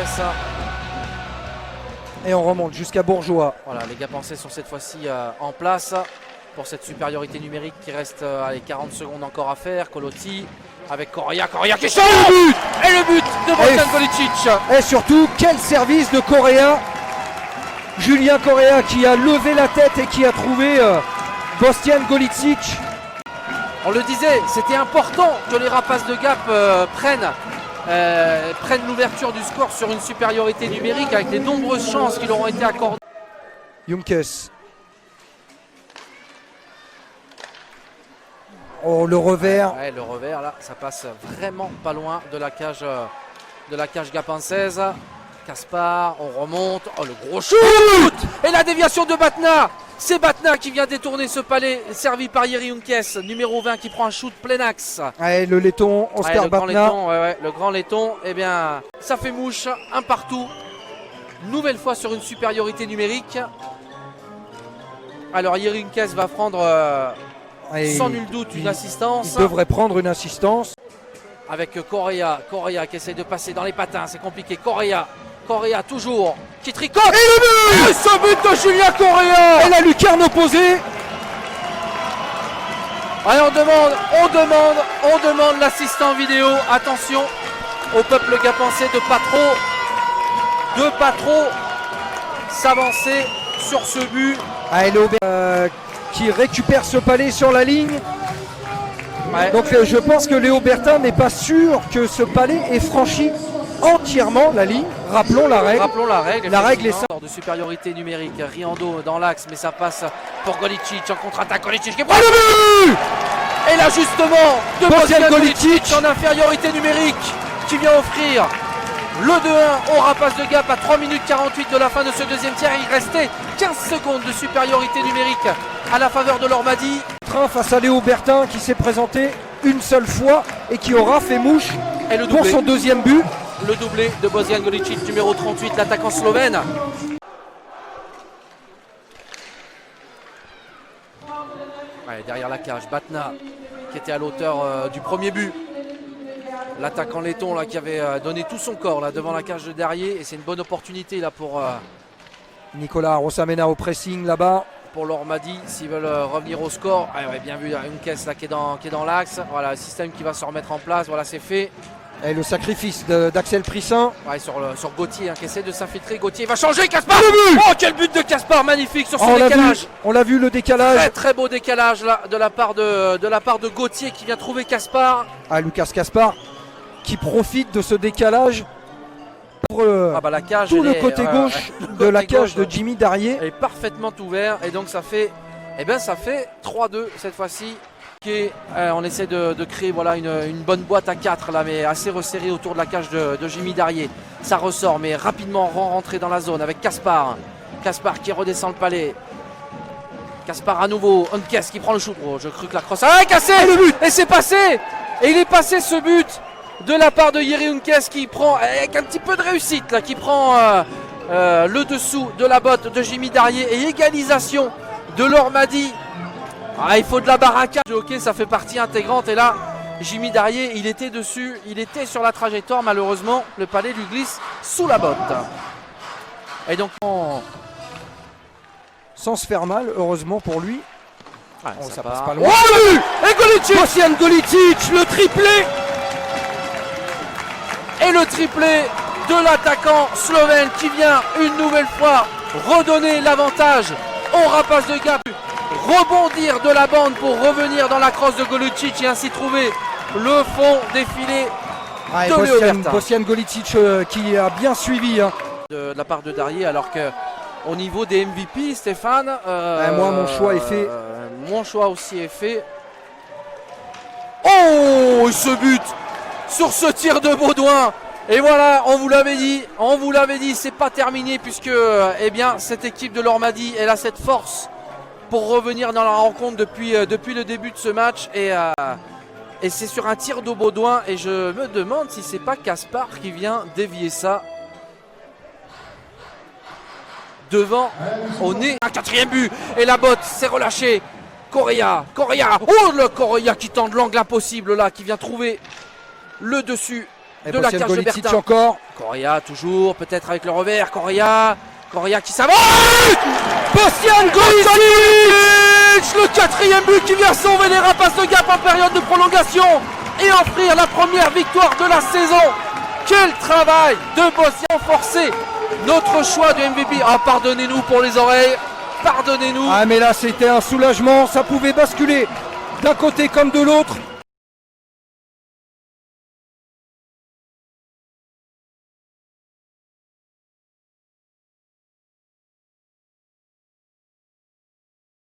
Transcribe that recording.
Gapenses. Et on remonte jusqu'à Bourgeois. Voilà, les Gapenses sont cette fois-ci en place pour cette supériorité numérique qui reste les 40 secondes encore à faire. Colotti avec Correa qui chante. Et le but de Bostian Golicic. Et surtout, quel service de Correa. Julien Correa qui a levé la tête et qui a trouvé Bostian Golicic. On le disait, c'était important que les Rapaces de Gap prennent l'ouverture du score sur une supériorité numérique avec les nombreuses chances qui leur ont été accordées. Younkes. Oh, le revers. Ouais, le revers là, ça passe vraiment pas loin de la cage gapensaise. Caspar, on remonte. Oh, le gros shoot. Et la déviation de Batna. C'est Batna qui vient détourner ce palais servi par Jiri Younkes, numéro 20 qui prend un shoot plein axe. Ouais, le laiton, Oscar Batna. Le grand laiton, eh bien, ça fait mouche, un partout. Nouvelle fois sur une supériorité numérique. Alors Jiri Younkes va prendre sans nul doute une assistance. Il devrait prendre une assistance. Avec Correa qui essaie de passer dans les patins, c'est compliqué. Correa toujours, qui tricote. Et le but. Et ce but de Julien Correa. Et la lucarne opposée. Allez, on demande l'assistant vidéo. Attention au peuple gapensais de pas trop s'avancer sur ce but. Allez, qui récupère ce palais sur la ligne. Ouais. Donc je pense que Léo Bertin n'est pas sûr que ce palais ait franchi entièrement la ligne. Rappelons la règle. La règle est ça. De supériorité numérique. Riando dans l'axe, mais ça passe pour Golicic en contre-attaque. Golicic qui prend le but. Et l'ajustement de Bostian Golicic en infériorité numérique qui vient offrir le 2-1 au Rapaces de Gap à 3 minutes 48 de la fin de ce deuxième tiers. Il restait 15 secondes de supériorité numérique à la faveur de l'Ormadi. Face à Léo Bertin qui s'est présenté une seule fois et qui aura fait mouche pour son deuxième but. Le doublé de Bostian Golicic, numéro 38, l'attaquant slovène. Ouais, derrière la cage, Batna qui était à l'auteur du premier but. L'attaquant laiton là, qui avait donné tout son corps là, devant la cage de derrière. Et c'est une bonne opportunité là, pour Nicolas Rosamena au pressing là-bas. Pour l'Ormadi, s'ils veulent revenir au score. Ah, ouais, bien vu, une caisse là qui est dans l'axe. Voilà, le système qui va se remettre en place. Voilà, c'est fait. Et le sacrifice d'Axel Prissin. Ouais, sur Gauthier qui essaie de s'infiltrer. Gauthier va changer. Caspar. Oh, quel but de Caspar, magnifique sur ce décalage. On l'a vu le décalage. Très très beau décalage là, de la part de Gauthier qui vient trouver Caspar. Ah, Lucas Caspar qui profite de ce décalage. La cage, tout le côté gauche de la cage de Jimmy Darrier est parfaitement ouvert et donc ça fait 3-2 cette fois-ci. On essaie de créer voilà, une bonne boîte à 4 là, mais assez resserrée autour de la cage de Jimmy Darrier. Ça ressort mais rapidement rentré dans la zone avec Caspar qui redescend le palais. Caspar à nouveau, Younkes qui prend le shoot. Oh, je crus que la crosse est cassée. Le but. Et c'est passé. Et il est passé ce but de la part de Jiri Younkes qui prend avec un petit peu de réussite là, qui prend le dessous de la botte de Jimmy Darrier et égalisation de l'Ormadi. Il faut de la baraka. Ok, ça fait partie intégrante et là Jimmy Darrier il était dessus, il était sur la trajectoire, malheureusement le palais lui glisse sous la botte. Et donc sans se faire mal, heureusement pour lui. Ça passe pas loin. Et Golicic, Bostian Golicic, le triplé. Et le triplé de l'attaquant slovène qui vient une nouvelle fois redonner l'avantage aux Rapaces de Gap. Rebondir de la bande pour revenir dans la crosse de Golicic et ainsi trouver le fond des filets de Léo Bertin. Bostian Golicic qui a bien suivi. De la part de Darrier, alors qu'au niveau des MVP, Stéphane... moi, mon choix est fait. Mon choix aussi est fait. Oh, ce but sur ce tir de Baudouin. Et voilà, on vous l'avait dit, c'est pas terminé puisque cette équipe de l'Ormadi, elle a cette force pour revenir dans la rencontre depuis le début de ce match et c'est sur un tir de Baudouin et je me demande si c'est pas Caspar qui vient dévier ça devant au nez. Un quatrième but et la botte s'est relâchée. Correa, oh le Correa qui tente l'angle impossible là, qui vient trouver le dessus de la cage de Golicic Bertin. encore. Correa toujours, peut-être avec le revers. Correa qui s'avance. Bostian Golicic, le 4e but qui vient sauver les Rapaces de Gap en période de prolongation et offrir la première victoire de la saison. Quel travail de Bostian forcé. Notre choix du MVP. Ah, pardonnez-nous pour les oreilles. Pardonnez-nous. Ah mais là c'était un soulagement, ça pouvait basculer d'un côté comme de l'autre.